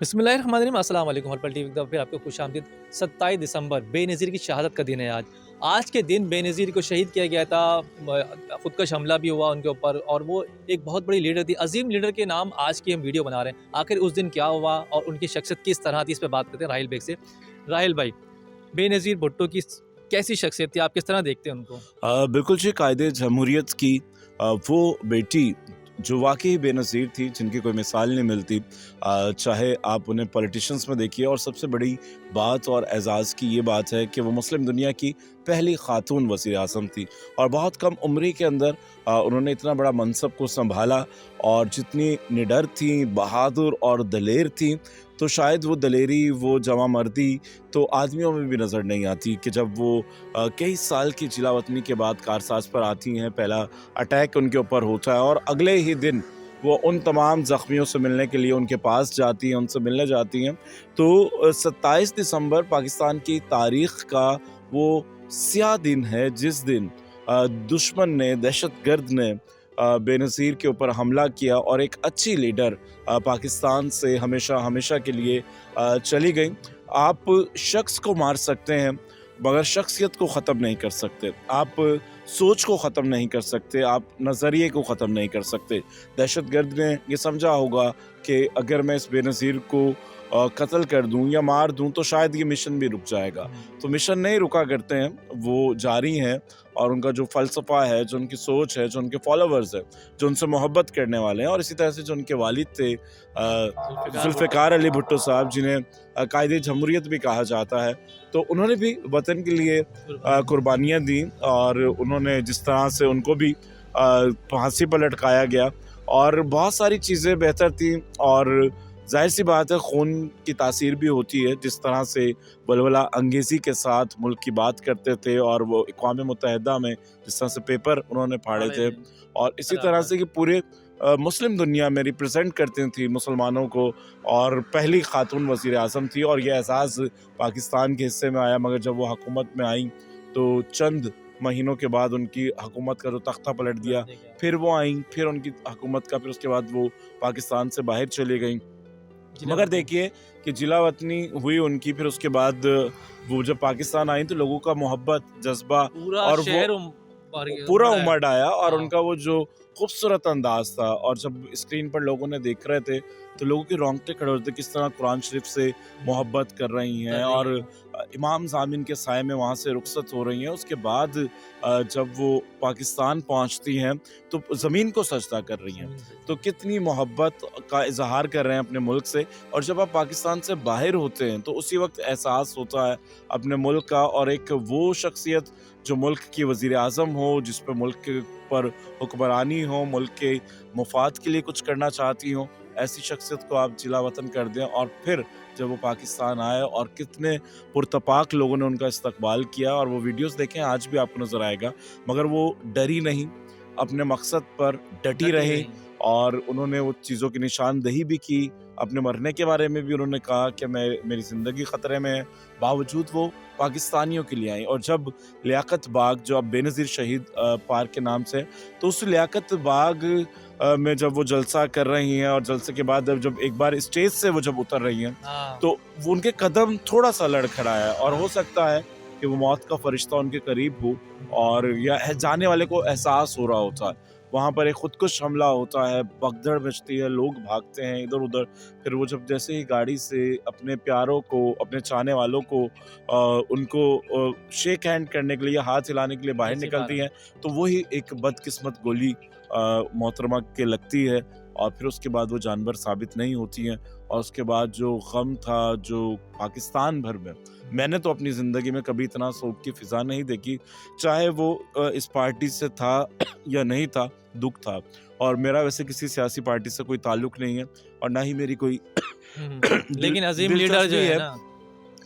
बिस्मिल्लाहिर्रहमानिर्रहीम अस्सलाम वालेकुम हर्पल टीवी की तरफ फिर आपको खुशामदीद। 27 दिसंबर बेनज़ीर की शहादत का दिन है आज। आज के दिन बेनज़ीर को शहीद किया गया था। ख़ुदकश हमला भी हुआ उनके ऊपर और वो एक बहुत बड़ी लीडर थी। अज़ीम लीडर के नाम आज की हम वीडियो बना रहे हैं। आखिर उस दिन क्या हुआ और उनकी शख्सियत किस तरह थी, इस पे बात करते हैं राहिल बेग से। राहिल भाई, बेनज़ीर भुट्टो की कैसी शख्सियत थी? आप किस तरह देखते हैं उनको? बिल्कुल जी, कायदे जमहूरियत की वो बेटी जो वाकई बेनज़ीर थी, जिनकी कोई मिसाल नहीं मिलती। चाहे आप उन्हें पॉलिटिशियंस में देखिए, और सबसे बड़ी बात और एज़ाज़ की ये बात है कि वो मुस्लिम दुनिया की पहली ख़ातून वज़ीर-ए-आज़म थी, और बहुत कम उम्र के अंदर उन्होंने इतना बड़ा मनसब को संभाला। और जितनी निडर थी, बहादुर और दलेर थी, तो शायद वो दलेरी, वो जवां-मर्दी तो आदमियों में भी नज़र नहीं आती कि जब वो कई साल की जिलावतनी के बाद कारसाज पर आती हैं, पहला अटैक उनके ऊपर होता है और अगले ही दिन वो उन तमाम ज़ख्मियों से मिलने के लिए उनके पास जाती हैं, उनसे मिलने जाती हैं। तो 27 दिसंबर पाकिस्तान की तारीख़ का वो स्याह दिन है, जिस दिन दुश्मन ने, दहशतगर्द ने बेनज़ीर के ऊपर हमला किया और एक अच्छी लीडर पाकिस्तान से हमेशा हमेशा के लिए चली गई। आप शख्स को मार सकते हैं, मगर शख्सियत को ख़त्म नहीं कर सकते। आप सोच को ख़त्म नहीं कर सकते, आप नज़रिए को ख़त्म नहीं कर सकते। दहशतगर्द ने ये समझा होगा कि अगर मैं इस बेनज़ीर को कत्ल कर दूं या मार दूं तो शायद ये मिशन भी रुक जाएगा। तो मिशन नहीं रुका करते हैं, वो जारी हैं। और उनका जो फ़लसफ़ा है, जो उनकी सोच है, जो उनके फॉलोवर्स हैं, जो उनसे मोहब्बत करने वाले हैं, और इसी तरह से जो उनके वालिद थे ज़ुल्फ़िकार अली भुट्टो साहब, जिन्हें कायदे जमहूरियत भी कहा जाता है, तो उन्होंने भी वतन के लिए कुर्बानियाँ दी। और उन्होंने जिस तरह से उनको भी फांसी पर लटकाया गया, और बहुत सारी चीज़ें बेहतर थी। और ज़ाहिर सी बात है, खून की तासीर भी होती है। जिस तरह से वलवला अंगेज़ी के साथ मुल्क की बात करते थे, और वो अक़वाम मुत्तहिदा में जिस तरह से पेपर उन्होंने फाड़े थे, और इसी तरह से कि पूरे मुस्लिम दुनिया में रिप्रेजेंट करती थी मुसलमानों को, और पहली ख़ातून वज़ीर-ए-आज़म थी। और यह एहसास पाकिस्तान के हिस्से में आया, मगर जब वो हुकूमत में आई तो चंद महीनों के बाद उनकी हुकूमत का जो तख्ता पलट दिया, फिर वो आईं, फिर उनकी हुकूमत का, फिर उसके बाद वो पाकिस्तान से बाहर चली गईं। मगर देखिए कि जिलावतनी हुई उनकी, फिर उसके बाद वो जब पाकिस्तान आई तो लोगों का मोहब्बत, जज्बा, पूरा और शहर वो पूरा उमड़ आया। उमड़ आया। और हाँ। उनका वो जो खूबसूरत अंदाज था, और जब स्क्रीन पर लोगों ने देख रहे थे तो लोगों के रोंगटे खड़े होते, किस तरह कुरान शरीफ से मोहब्बत कर रही हैं, और इमाम ज़ामिन के साए में वहाँ से रुखसत हो रही हैं। उसके बाद जब वो पाकिस्तान पहुँचती हैं तो ज़मीन को सजदा कर रही हैं। तो कितनी मोहब्बत का इज़हार कर रहे हैं अपने मुल्क से। और जब आप पाकिस्तान से बाहर होते हैं तो उसी वक्त एहसास होता है अपने मुल्क का, और एक वो शख्सियत जो मुल्क की वज़ीर-ए-आज़म हो, जिस पे मुल्क के पर हुक्मरानी हो, मुल्क के मुफाद के लिए कुछ करना चाहती हो, ऐसी शख्सियत को आप जिला वतन कर दें। और फिर जब वो पाकिस्तान आए, और कितने पुरतपाक लोगों ने उनका इस्तकबाल किया, और वो वीडियोज़ देखें आज भी आपको नज़र आएगा। मगर वो डरी नहीं, अपने मकसद पर डटी रही, और उन्होंने वो चीज़ों की निशानदही भी की। अपने मरने के बारे में भी उन्होंने कहा कि मेरी ज़िंदगी ख़तरे में है, बावजूद वो पाकिस्तानियों के लिए आई। और जब लियाकत बाग, जो अब बेनज़ीर शहीद पार्क के नाम से, तो उस लियाकत बाग में जब वो जलसा कर रही हैं, और जलसे के बाद जब एक बार स्टेज से वो जब उतर रही हैं, तो वो उनके कदम थोड़ा-सा लड़खड़ाया, और हो सकता है कि वो मौत का फ़रिश्ता उनके करीब हो, और या जाने वाले को एहसास हो रहा होता है। वहाँ पर एक खुदकुश हमला होता है, भगदड़ मचती है, लोग भागते हैं इधर-उधर। फिर वो जब जैसे ही गाड़ी से अपने प्यारों को, अपने चाहने वालों को उनको शेक हैंड करने के लिए, हाथ हिलाने के लिए बाहर निकलती हैं, तो वही एक बदकिस्मत गोली मोहतरमा के लगती है, और फिर उसके बाद वो जानवर साबित नहीं होती हैं। और उसके बाद जो गम था, जो पाकिस्तान भर में, मैंने तो अपनी ज़िंदगी में कभी इतना शोक की फ़िज़ा नहीं देखी, चाहे वो इस पार्टी से था या नहीं था, दुख था। और मेरा वैसे किसी सियासी पार्टी से कोई ताल्लुक़ नहीं है, और ना ही मेरी कोई लेकिन अज़ीम लीडर जो दिलचस्पी है है। ना,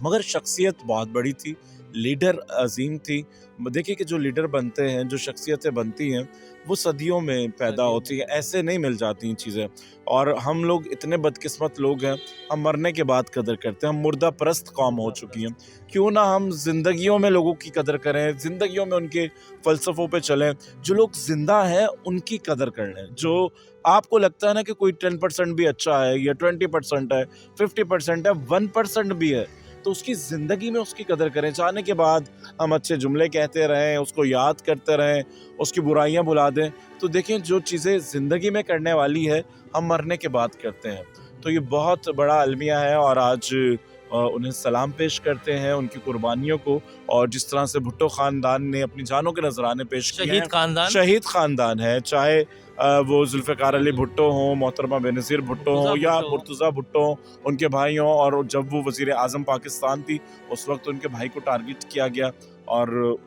मगर शख्सियत बहुत बड़ी थी, लीडर अजीम थी। देखिए कि जो लीडर बनते हैं, जो शख्सियतें बनती हैं, वो सदियों में पैदा सदियों में होती हैं, पैदा ऐसे नहीं मिल जाती हैं चीज़ें। और हम लोग इतने बदकिस्मत लोग हैं, हम मरने के बाद कदर करते हैं, हम मुर्दा परस्त कौम हो चुकी हैं। क्यों ना हम ज़िंदगियों में लोगों की कदर करें, ज़िंदगियों में उनके फ़लसफ़ों पे चलें, जो लोग ज़िंदा हैं उनकी कदर कर लें। जो आपको लगता है ना कि कोई 10% भी अच्छा है या 20% है, 50% है, 1% भी है, तो उसकी ज़िंदगी में उसकी कदर करें। जाने के बाद हम अच्छे जुमले कहते रहें, उसको याद करते रहें, उसकी बुराइयां भुला दें। तो देखें, जो चीज़ें ज़िंदगी में करने वाली है, हम मरने के बाद करते हैं। तो ये बहुत बड़ा अलमिया है और आज उन्हें सलाम पेश करते हैं, उनकी कुर्बानियों को। और जिस तरह से भुट्टो ख़ानदान ने अपनी जानों के नजराने पेश किए शहीद हैं, खानदान शहीद ख़ानदान है, चाहे वो जुल्फ़िकार अली भुट्टो हों, मोहतरमा बेनज़ीर भुट्टो मुर्तज़ा हों या भुट्टो मुर्तज़ा भुट्टो हों, उनके भाई हों। और जब वो वज़ीर आज़म पाकिस्तान थी, उस वक्त उनके भाई को टारगेट किया गया। और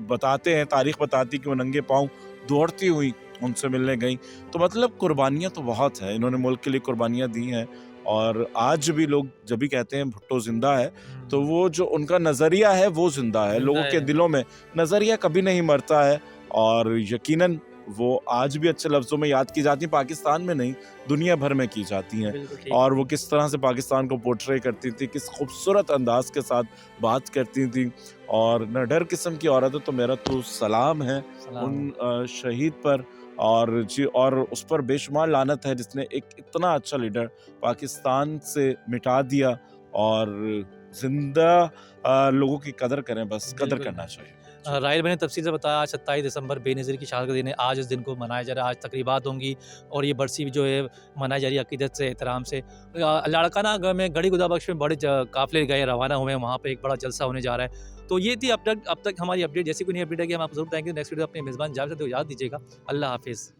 बताते हैं, तारीख़ बताती कि वो नंगे पाँव दौड़ती हुई उनसे मिलने गई। तो मतलब कुर्बानियाँ तो बहुत हैं, इन्होंने मुल्क के लिए कुर्बानियाँ दी हैं। और आज भी लोग जब भी कहते हैं भुट्टो ज़िंदा है, तो वो जो उनका नज़रिया है वो ज़िंदा है, जिंदा लोगों के है। दिलों में नज़रिया कभी नहीं मरता है। और यकीनन वो आज भी अच्छे लफ्ज़ों में याद की जाती हैं, पाकिस्तान में नहीं, दुनिया भर में की जाती हैं। बिल्कुल ठीक। और वो किस तरह से पाकिस्तान को पोर्ट्रे करती थी, किस खूबसूरत अंदाज़ के साथ बात करती थी। और निडर किस्म की औरत है, तो मेरा तो सलाम है सलाम। उन शहीद पर। और उस पर बेशुमार लानत है जिसने एक इतना अच्छा लीडर पाकिस्तान से मिटा दिया। और ज़िंदा लोगों की कदर करें, बस कदर बिल्कुल। करना चाहिए। राहिल भाई ने तफसील से बताया, आज 27 दिसंबर बेनज़ीर की शहादत का दिन है। आज इस दिन को मनाया जा रहा है, आज तकरीबात होंगी और ये बरसी भी जो है मनाई जा रही है अकीदत से, एहतराम से। लाड़काना में गढ़ी गुदाबख्श में बड़े काफ़िले गए रवाना हुए हैं, वहाँ पे एक बड़ा जलसा होने जा रहा है। तो ये थी अब तक हमारी अपडेट। जैसी कोई नई अपडेट है कि हम आपको ज़रूर बताएंगे। नेक्स्ट वीडियो अपने मेज़बान जावेद साहब को याद दीजिएगा। अल्लाह हाफ़िज़।